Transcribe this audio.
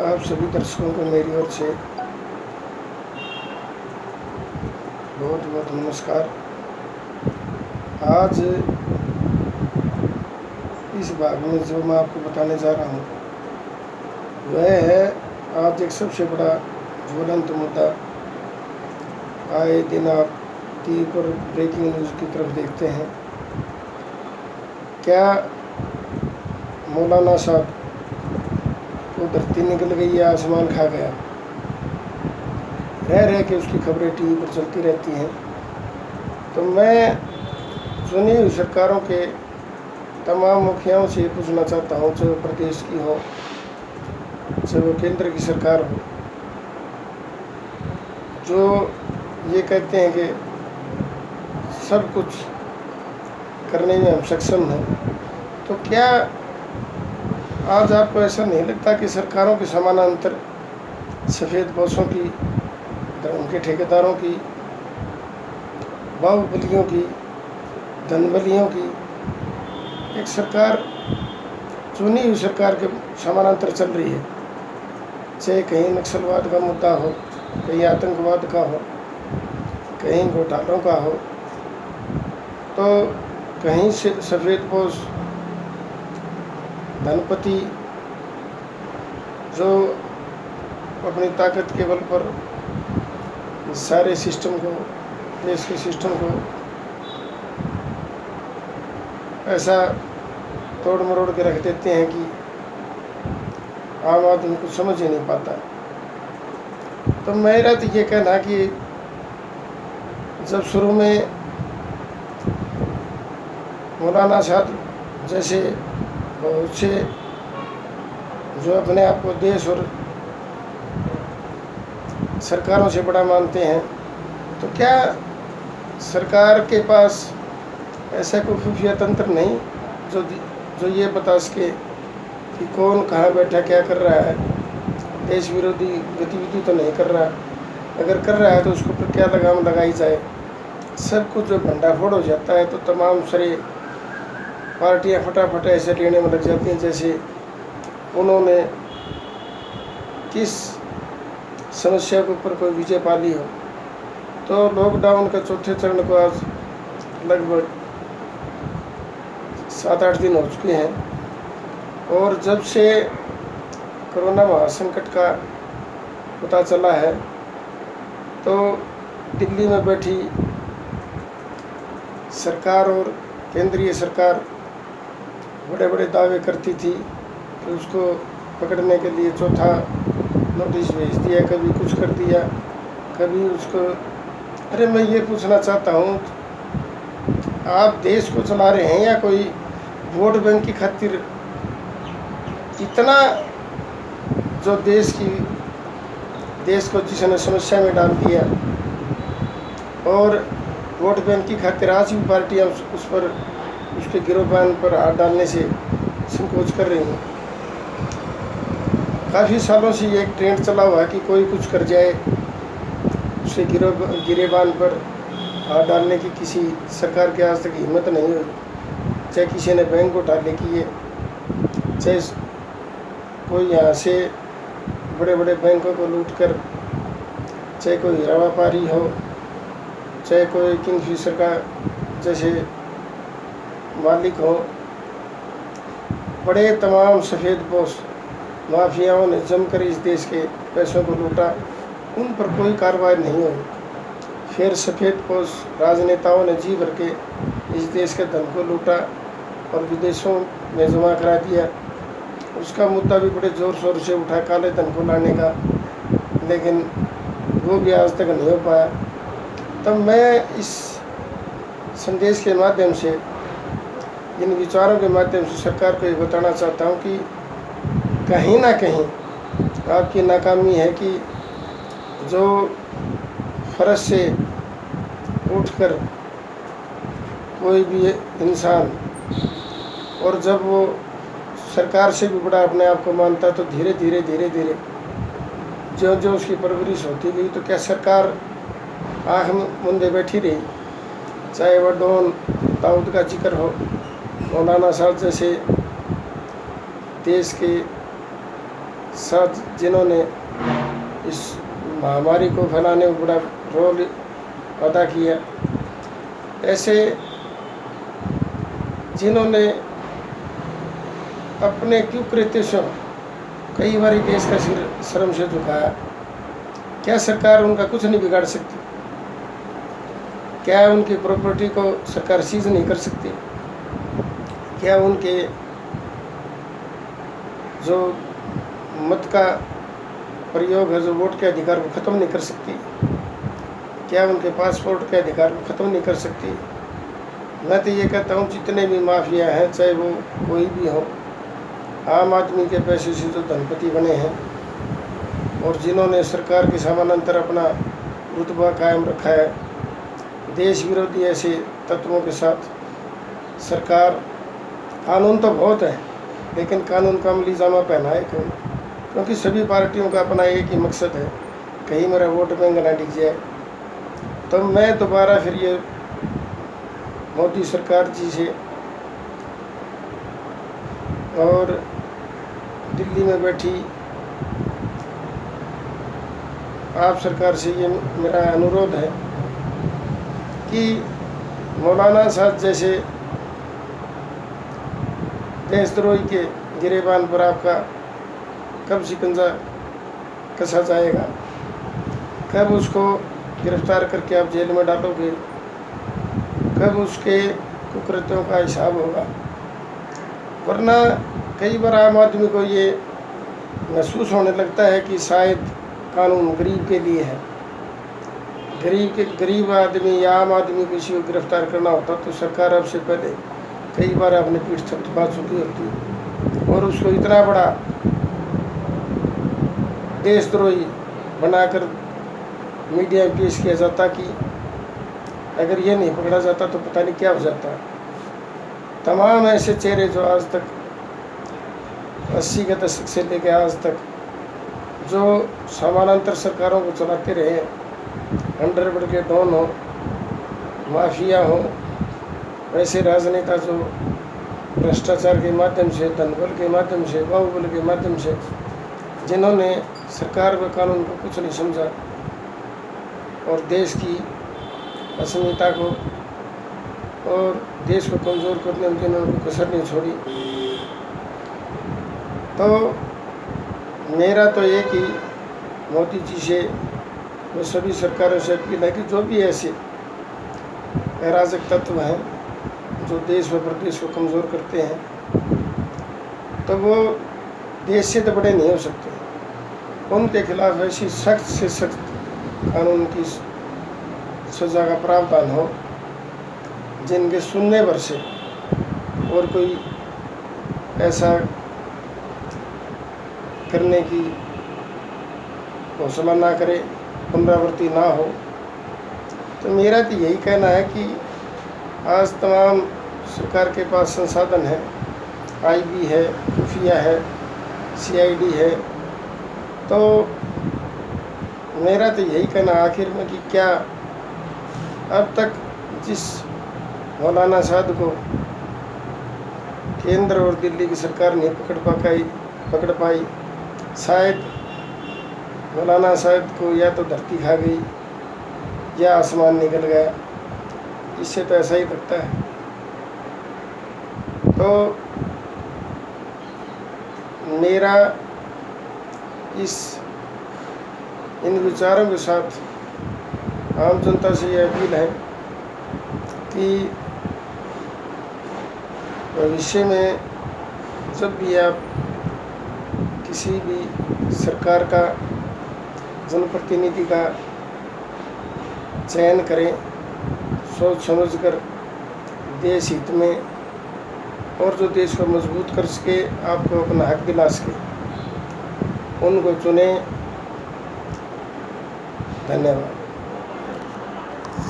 आप सभी दर्शकों को मेरी ओर से बहुत बहुत नमस्कार। आज इस भाग में जो मैं आपको बताने जा रहा हूँ वह है आज एक सबसे बड़ा ज्वलंत मुद्दा। आए दिन आप टीवी पर ब्रेकिंग न्यूज़ की तरफ देखते हैं। क्या मौलाना साहब को धरती निकल गई या आसमान खा गया? रह के उसकी खबरें टीवी पर चलती रहती हैं। तो मैं चुनी हुई सरकारों के तमाम मुखियाओं से पूछना चाहता हूँ, चाहे वो प्रदेश की हो चाहे वो केंद्र की सरकार हो, जो ये कहते हैं कि सब कुछ करने में हम सक्षम हैं, तो क्या आज आपको ऐसा नहीं लगता कि सरकारों के समानांतर सफ़ेद पोशों की, उनके ठेकेदारों की, बाहुबलियों की, धनबलियों की एक सरकार, चुनी हुई सरकार के समानांतर चल रही है? चाहे कहीं नक्सलवाद का मुद्दा हो, कहीं आतंकवाद का हो, कहीं घोटालों का हो, तो कहीं से सफ़ेदपोश धनपति जो अपनी ताकत के बल पर सारे सिस्टम को, देश के सिस्टम को ऐसा तोड़ मरोड़ के रख देते हैं कि आम आदमी कुछ समझ ही नहीं पाता। तो मेरा तो ये कहना कि जब शुरू में मौलाना साहब जैसे बहुत से जो अपने आप को देश और सरकारों से बड़ा मानते हैं, तो क्या सरकार के पास ऐसा कोई खुफिया तंत्र नहीं जो ये बता सके कि कौन कहाँ बैठा क्या कर रहा है? देश विरोधी गतिविधि तो नहीं कर रहा, अगर कर रहा है तो उसको पर क्या लगाम लगाई जाए? सब कुछ जो भंडाफोड़ हो जाता है तो तमाम सारी पार्टियां फटाफट ऐसे लेने में लग जाती हैं जैसे उन्होंने किस समस्या के ऊपर कोई विजय पा ली हो। तो लॉकडाउन के चौथे चरण को आज लगभग 7-8 दिन हो चुके हैं, और जब से कोरोना महासंकट का पता चला है तो दिल्ली में बैठी सरकार और केंद्रीय सरकार बड़े बड़े दावे करती थी कि उसको पकड़ने के लिए चौथा नोटिस भेज दिया, कभी कुछ कर दिया, कभी उसको। अरे मैं ये पूछना चाहता हूँ, आप देश को चला रहे हैं या कोई वोट बैंक की खातिर? इतना जो देश को जिसने समस्या में डाल दिया, और वोट बैंक की खातिर आज भी पार्टियाँ उस पर, उसके गिरोबान पर हाथ डालने से संकोच कर रही हैं। काफ़ी सालों से ये एक ट्रेंड चला हुआ है कि कोई कुछ कर जाए, उसके गिरेबान पर हाथ डालने की किसी सरकार के आज तक हिम्मत नहीं हुई। चाहे किसी ने बैंक घोटाले किए, चाहे कोई यहाँ से बड़े बड़े बैंकों को लूट कर, चाहे कोई हीरा व्यापारी हो, चाहे कोई किंगफिशर का जैसे मालिक हो, बड़े तमाम सफ़ेदपोश माफियाओं ने जमकर इस देश के पैसों को लूटा, उन पर कोई कार्रवाई नहीं हुई। फिर सफ़ेदपोश राजनेताओं ने जी भर के इस देश के धन को लूटा और विदेशों में जमा करा दिया। उसका मुद्दा भी बड़े ज़ोर शोर से उठा, काले धन को लाने का, लेकिन वो भी आज तक नहीं हो पाया। तब मैं इस संदेश के माध्यम से, इन विचारों के माध्यम से सरकार को ये बताना चाहता हूँ कि कहीं ना कहीं आपकी नाकामी है कि जो फर्श से उठकर कोई भी इंसान, और जब वो सरकार से भी बड़ा अपने आप को मानता, तो धीरे धीरे जो जो उसकी परवरिश होती गई, तो क्या सरकार आँख मूंदे बैठी रही? चाहे वह डॉन दाऊद का जिक्र हो, मौलाना साहब जैसे देश के साथ जिन्होंने इस महामारी को फैलाने में बड़ा रोल अदा किया, ऐसे जिन्होंने अपने कुकृत्य से कई बार देश का सिर शर्म से झुकाया, क्या सरकार उनका कुछ नहीं बिगाड़ सकती? क्या उनकी प्रॉपर्टी को सरकार सीज नहीं कर सकती? क्या उनके जो मत का प्रयोग है, जो वोट के अधिकार को ख़त्म नहीं कर सकती? क्या उनके पासपोर्ट के अधिकार को ख़त्म नहीं कर सकती? मैं तो ये कहता हूँ जितने भी माफिया हैं, चाहे वो कोई भी हो, आम आदमी के पैसे से जो धनपति बने हैं और जिन्होंने सरकार के समानांतर अपना रुतबा कायम रखा है, देश विरोधी ऐसे तत्वों के साथ सरकार, कानून तो बहुत है लेकिन कानून का अमली जामा पहनाए कौन? क्योंकि सभी पार्टियों का अपना एक ही मकसद है, कहीं मेरा वोट बैंक ना डिग जाए। तो मैं दोबारा फिर ये मोदी सरकार जी से और दिल्ली में बैठी आप सरकार से ये मेरा अनुरोध है कि मौलाना साहब जैसे देशद्रोही के गिरेबान पर आपका कब शिकंजा कसा जाएगा, कब उसको गिरफ्तार करके आप जेल में डालोगे, कब उसके कुकृत्यों का हिसाब होगा? वरना कई बार आम आदमी को ये महसूस होने लगता है कि शायद कानून गरीब के लिए है। गरीब आदमी या आम आदमी किसी को गिरफ्तार करना होता तो सरकार अब से पहले कई बार अपने पीठ थपथपा चुकी होती और उसको इतना बड़ा देशद्रोही बनाकर मीडिया में पेश किया जाता कि अगर ये नहीं पकड़ा जाता तो पता नहीं क्या हो जाता। तमाम ऐसे चेहरे जो आज तक 80 के दशक से लेकर आज तक जो समानांतर सरकारों को चलाते रहे, अंडरवर्ल्ड के डॉन हो, माफिया हो, ऐसे राजनेता जो भ्रष्टाचार के माध्यम से, धनबल के माध्यम से, बाहुबल के माध्यम से, जिन्होंने सरकार व कानून को कुछ नहीं समझा और देश की अस्मिता को और देश को कमज़ोर करने में जिन्होंने कसर नहीं छोड़ी। तो मेरा तो एक ही मोदी जी से, वो सभी सरकारों से अपील है कि जो भी ऐसे अराजक तत्व हैं जो देश व प्रदेश को कमज़ोर करते हैं, तो वो देश से तो बड़े नहीं हो सकते। उनके खिलाफ ऐसी सख्त से सख्त कानून की सज़ा का प्रावधान हो जिनके सुनने भर से और कोई ऐसा करने की हौसला ना करे, पुनरावृत्ति ना हो। तो मेरा तो यही कहना है कि आज तमाम सरकार के पास संसाधन है, आईबी है, खुफिया है, सीआईडी है। तो मेरा तो यही कहना आखिर में कि क्या अब तक जिस मौलाना साहब को केंद्र और दिल्ली की सरकार नहीं पकड़ पाई, शायद मौलाना साहब को या तो धरती खा गई या आसमान निकल गया, इससे तो ऐसा ही लगता है। तो मेरा इन विचारों के साथ आम जनता से यह अपील है कि भविष्य में जब भी आप किसी भी सरकार का, जनप्रतिनिधि का चयन करें, सोच समझकर देश हित में और जो देश को मजबूत कर सके, आपको अपना हक दिला सके, उनको चुनें। धन्यवाद।